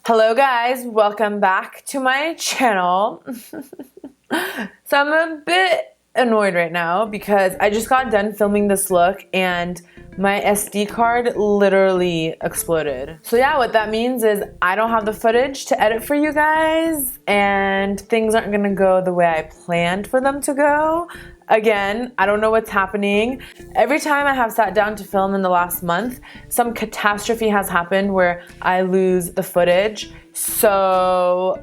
Hello guys, welcome back to my channel. So I'm a bit annoyed right now because I just got done filming this look and my SD card literally exploded. So yeah, what that means is I don't have the footage to edit for you guys and things aren't gonna go the way I planned for them to go. Again, I don't know what's happening. Every time I have sat down to film in the last month, some catastrophe has happened where I lose the footage. So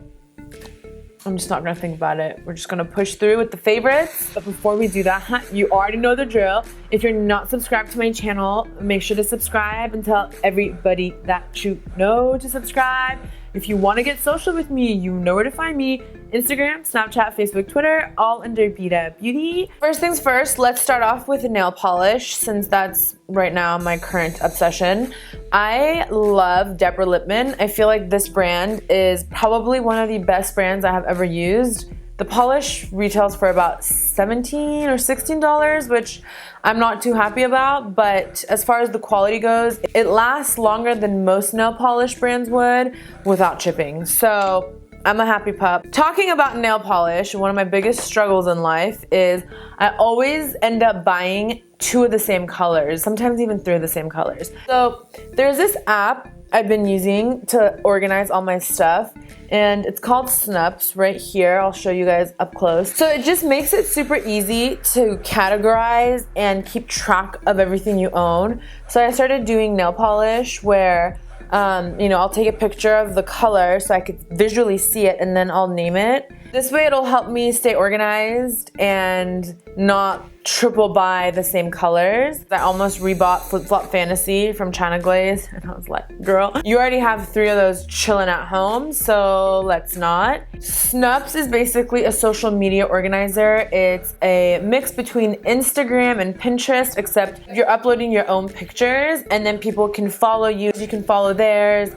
I'm just not gonna think about it. We're just gonna push through with the favorites. But before we do that, you already know the drill. If you're not subscribed to my channel, make sure to subscribe and tell everybody that you know to subscribe. If you want to get social with me, you know where to find me. Instagram, Snapchat, Facebook, Twitter, all under Bita Beauty. First things first, let's start off with nail polish since that's right now my current obsession. I love Deborah Lippmann. I feel like this brand is probably one of the best brands I have ever used. The polish retails for about $17 or $16, which I'm not too happy about, but as far as the quality goes, it lasts longer than most nail polish brands would without chipping. So I'm a happy pup. Talking about nail polish, one of my biggest struggles in life is I always end up buying 2 of the same colors, sometimes even 3 of the same colors. So there's this app I've been using to organize all my stuff, and it's called Snupps right here. I'll show you guys up close. So it just makes it super easy to categorize and keep track of everything you own. So I started doing nail polish where I'll take a picture of the color so I could visually see it and then I'll name it. This way it'll help me stay organized and not triple buy the same colors. I almost rebought Flip Flop Fantasy from China Glaze and I was like, girl, you already have 3 of those chilling at home, so let's not. Snupps is basically a social media organizer. It's a mix between Instagram and Pinterest, except you're uploading your own pictures and then people can follow you. You can follow theirs.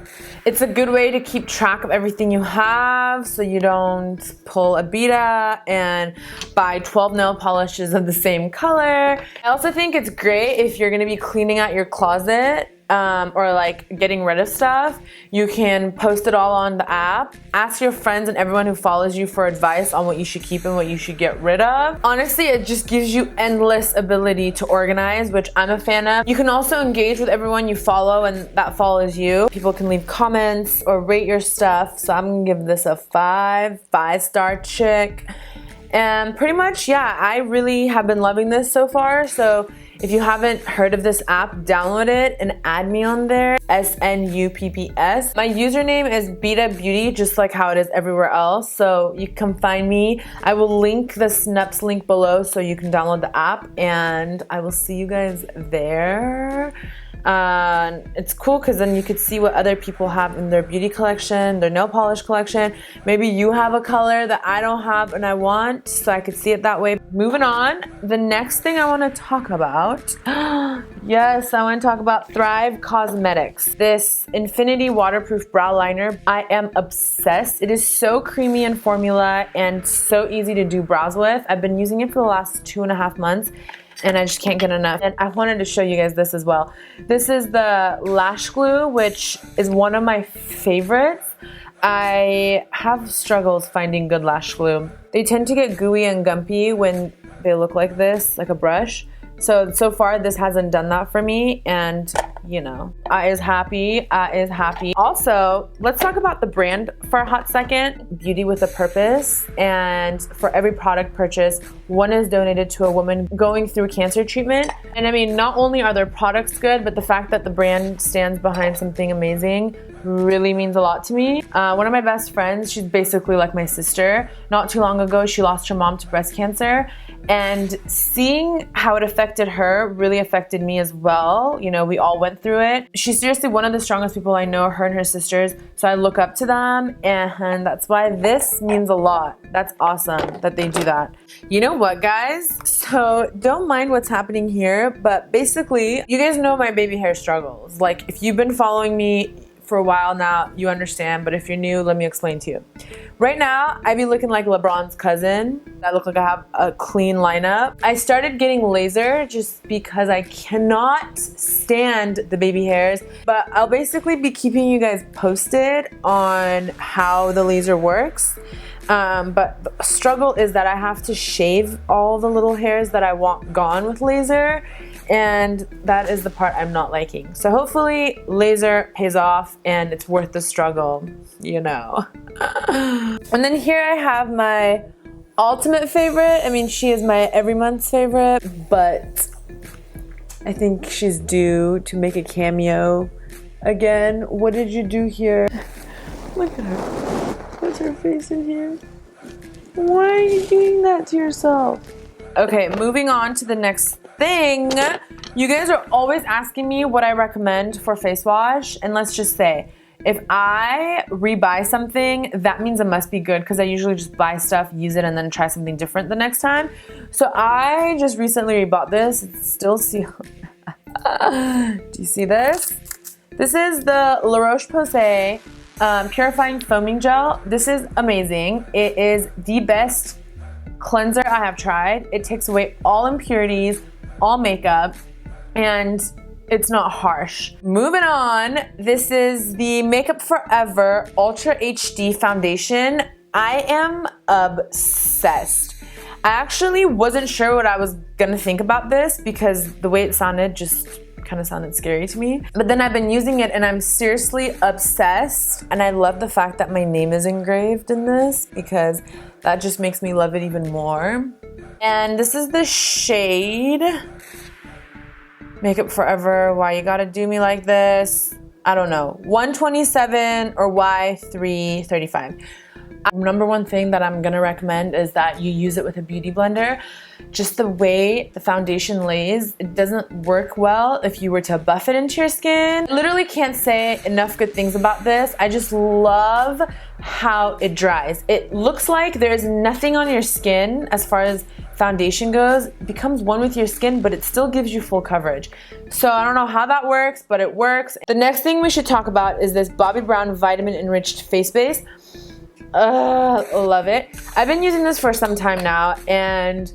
It's a good way to keep track of everything you have so you don't pull a beta and buy 12 nail polishes of the same color. I also think it's great if you're gonna be cleaning out your closet or like getting rid of stuff. You can post it all on the app. Ask your friends and everyone who follows you for advice on what you should keep and what you should get rid of. Honestly, it just gives you endless ability to organize, which I'm a fan of. You can also engage with everyone you follow and that follows you. People can leave comments or rate your stuff. So I'm gonna give this a 5-star chick. And pretty much, yeah, I really have been loving this so far. So if you haven't heard of this app, download it and add me on there, SNUPPS. My username is Bita Beauty, just like how it is everywhere else. So you can find me. I will link the Snupps link below so you can download the app and I will see you guys there. It's cool because then you could see what other people have in their beauty collection, their nail polish collection. Maybe you have a color that I don't have and I want, so I could see it that way. Moving on, the next thing I want to talk about, yes, I want to talk about Thrive Causemetics. This Infinity Waterproof Brow Liner. I am obsessed. It is so creamy in formula and so easy to do brows with. I've been using it for the last 2.5 months. And I just can't get enough. And I wanted to show you guys this as well. This is the lash glue, which is one of my favorites. I have struggles finding good lash glue. They tend to get gooey and gumpy when they look like this, like a brush. So far this hasn't done that for me, and you know, I is happy. Also, let's talk about the brand for a hot second. Beauty with a purpose, and for every product purchase, one is donated to a woman going through cancer treatment. And I mean, not only are their products good, but the fact that the brand stands behind something amazing really means a lot to me. One of my best friends, she's basically like my sister. Not too long ago, she lost her mom to breast cancer, and seeing how it affected her really affected me as well. You know, we all went through it. She's seriously one of the strongest people I know, her and her sisters, so I look up to them, and that's why this means a lot. That's awesome that they do that. You know what, guys? So don't mind what's happening here, but basically, you guys know my baby hair struggles. Like, if you've been following me for a while now, you understand, but if you're new, let me explain to you. Right now, I be looking like LeBron's cousin. I look like I have a clean lineup. I started getting laser just because I cannot stand the baby hairs, but I'll basically be keeping you guys posted on how the laser works. But the struggle is that I have to shave all the little hairs that I want gone with laser, and that is the part I'm not liking. So hopefully laser pays off and it's worth the struggle, you know. And then here I have my ultimate favorite. I mean, she is my every month's favorite, but I think she's due to make a cameo again. What did you do here? Look at her. What's her face in here? Why are you doing that to yourself? Okay, moving on to the next thing. You guys are always asking me what I recommend for face wash, and let's just say, if I rebuy something, that means it must be good because I usually just buy stuff, use it, and then try something different the next time. So I just recently rebought this. It's still sealed. Do you see this? This is the Roche-Posay Purifying Foaming Gel. This is amazing. It is the best cleanser I have tried. It takes away all impurities, all makeup, and it's not harsh. Moving on, this is the Makeup Forever Ultra HD Foundation. I am obsessed. I actually wasn't sure what I was gonna think about this because the way it sounded just kind of sounded scary to me. But then I've been using it and I'm seriously obsessed. And I love the fact that my name is engraved in this because that just makes me love it even more. And this is the shade Makeup Forever, Why You Gotta Do Me Like This. I don't know, 127 or Y335. Number one thing that I'm gonna recommend is that you use it with a beauty blender. Just the way the foundation lays, it doesn't work well if you were to buff it into your skin. I literally can't say enough good things about this. I just love how it dries. It looks like there's nothing on your skin as far as foundation goes. It becomes one with your skin, but it still gives you full coverage. So I don't know how that works, but it works. The next thing we should talk about is this Bobbi Brown Vitamin Enriched Face Base. Love it. I've been using this for some time now, and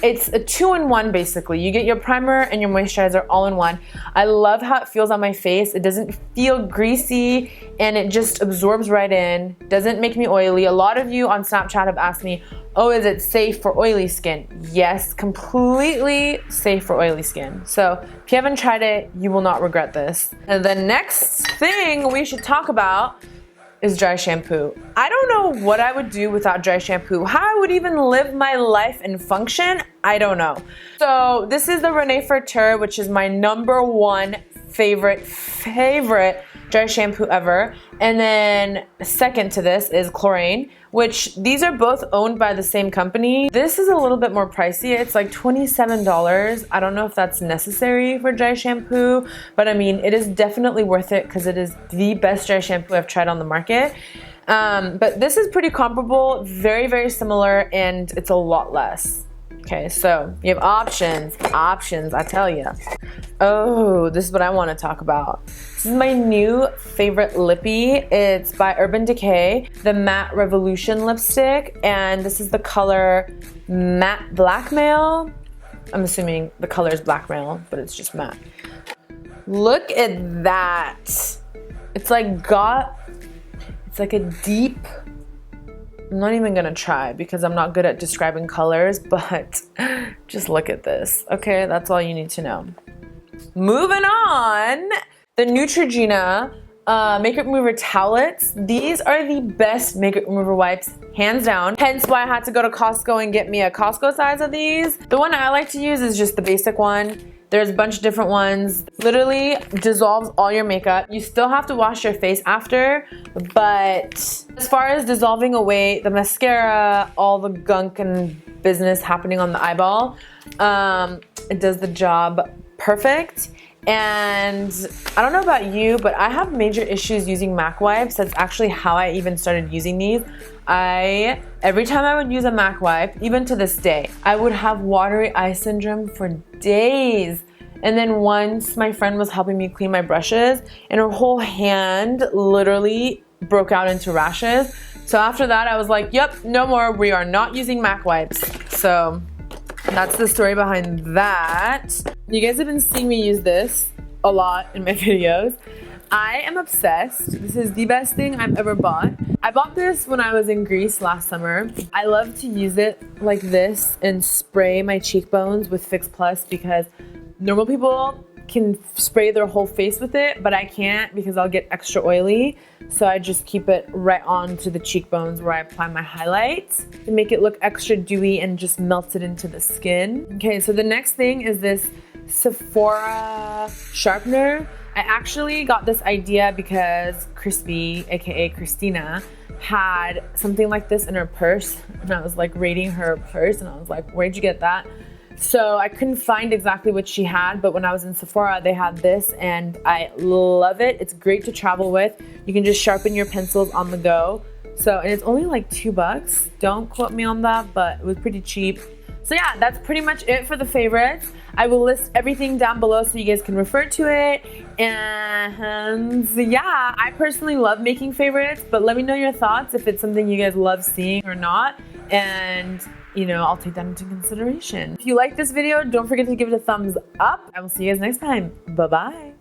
it's a 2-in-1 basically. You get your primer and your moisturizer all in one. I love how it feels on my face. It doesn't feel greasy and it just absorbs right in. Doesn't make me oily. A lot of you on Snapchat have asked me, oh, is it safe for oily skin? Yes, completely safe for oily skin. So if you haven't tried it, you will not regret this. And the next thing we should talk about is dry shampoo. I don't know what I would do without dry shampoo. How I would even live my life and function, I don't know. So this is the Rene Furterer, which is my #1 favorite dry shampoo ever. And then second to this is Klorane, which these are both owned by the same company. This is a little bit more pricey. It's like $27. I don't know if that's necessary for dry shampoo, but I mean, it is definitely worth it because it is the best dry shampoo I've tried on the market. But this is pretty comparable, very, very similar, and it's a lot less. Okay, so you have options, I tell you. Oh, this is what I want to talk about. This is my new favorite lippy. It's by Decay, the Matte Revolution lipstick, and this is the color Matte Blackmail. I'm assuming the color is Blackmail, but it's just matte. Look at that. It's like a deep, I'm not even gonna try because I'm not good at describing colors, but just look at this. Okay, that's all you need to know. Moving on, the Neutrogena makeup remover towelettes. These are the best makeup remover wipes, hands down. Hence why I had to go to Costco and get me a Costco size of these. The one I like to use is just the basic one. There's a bunch of different ones. Literally dissolves all your makeup. You still have to wash your face after, but as far as dissolving away the mascara, all the gunk and business happening on the eyeball, it does the job perfect. And I don't know about you, but I have major issues using MAC wipes. That's actually how I even started using these. Every time I would use a MAC wipe, even to this day, I would have watery eye syndrome for days. And then once my friend was helping me clean my brushes and her whole hand literally broke out into rashes. So after that I was like, yep, no more, we are not using MAC wipes. So that's the story behind that. You guys have been seeing me use this a lot in my videos. I am obsessed. This is the best thing I've ever bought. I bought this when I was in Greece last summer. I love to use it like this and spray my cheekbones with Fix Plus because normal people can spray their whole face with it, but I can't because I'll get extra oily. So I just keep it right onto the cheekbones where I apply my highlights to make it look extra dewy and just melts it into the skin. Okay, so the next thing is this Sephora sharpener. I actually got this idea because Crispy, aka Christina, had something like this in her purse, and I was like rating her purse and I was like, where'd you get that? So I couldn't find exactly what she had, but when I was in Sephora they had this and I love it. It's great to travel with. You can just sharpen your pencils on the go. So, and it's only like $2. Don't quote me on that, but it was pretty cheap. So yeah, that's pretty much it for the favorites. I will list everything down below so you guys can refer to it. And yeah, I personally love making favorites, but let me know your thoughts if it's something you guys love seeing or not. And you know, I'll take that into consideration. If you like this video, don't forget to give it a thumbs up. I will see you guys next time. Bye-bye.